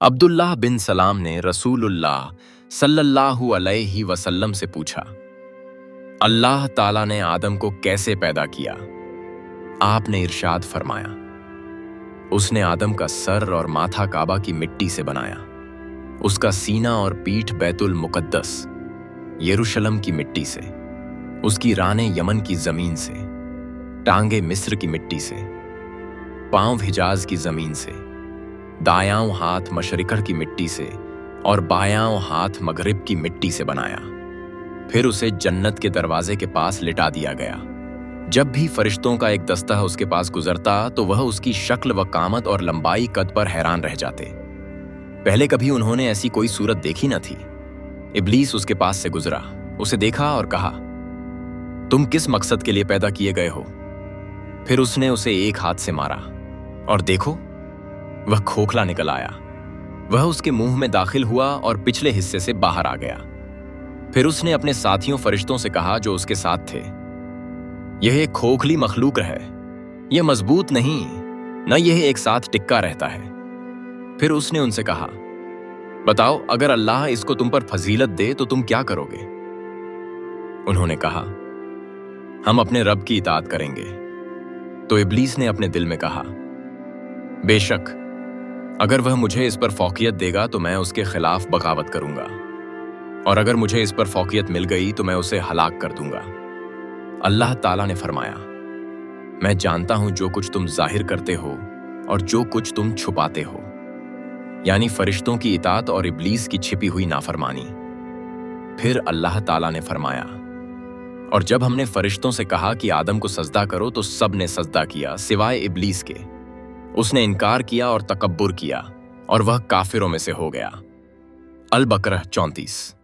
अब्दुल्लाह बिन सलाम ने रसूलुल्लाह सल्लल्लाहु अलैहि वसल्लम से पूछा, अल्लाह ताला ने आदम को कैसे पैदा किया? आपने इरशाद फरमाया, उसने आदम का सर और माथा काबा की मिट्टी से बनाया, उसका सीना और पीठ बैतुल मुकद्दस यरूशलेम की मिट्टी से, उसकी रानें यमन की जमीन से, टांगे मिस्र की मिट्टी से, पांव हिजाज की जमीन से, दायां हाथ मशरिकर की मिट्टी से और बायां हाथ मगरिब की मिट्टी से बनाया। फिर उसे जन्नत के दरवाजे के पास लिटा दिया गया। जब भी फरिश्तों का एक दस्ता उसके पास गुजरता तो वह उसकी शक्ल व कामत और लंबाई कद पर हैरान रह जाते। पहले कभी उन्होंने ऐसी कोई सूरत देखी न थी। इब्लीस उसके पास से गुजरा, उसे देखा और कहा, तुम किस मकसद के लिए पैदा किए गए हो? फिर उसने उसे एक हाथ से मारा और देखो, वह खोखला निकल आया। वह उसके मुंह में दाखिल हुआ और पिछले हिस्से से बाहर आ गया। फिर उसने अपने साथियों फरिश्तों से कहा जो उसके साथ थे, यह एक खोखली मखलूक है, यह मजबूत नहीं, न यह एक साथ टिक्का रहता है। फिर उसने उनसे कहा, बताओ, अगर अल्लाह इसको तुम पर फजीलत दे तो तुम क्या करोगे? उन्होंने कहा, हम अपने रब की इताअत करेंगे। तो इब्लीस ने अपने दिल में कहा, बेशक अगर वह मुझे इस पर फौकियत देगा तो मैं उसके खिलाफ बगावत करूंगा, और अगर मुझे इस पर फौकियत मिल गई तो मैं उसे हलाक कर दूंगा। अल्लाह ताला ने फरमाया, मैं जानता हूं जो कुछ तुम जाहिर करते हो और जो कुछ तुम छुपाते हो, यानी फरिश्तों की इताअत और इब्लीस की छिपी हुई नाफरमानी। फिर अल्लाह ताला ने फरमाया, और जब हमने फरिश्तों से कहा कि आदम को सजदा करो तो सब ने सजदा किया सिवाय इब्लीस के। उसने इनकार किया और तकब्बुर किया और वह काफिरों में से हो गया। अल बकरह 34।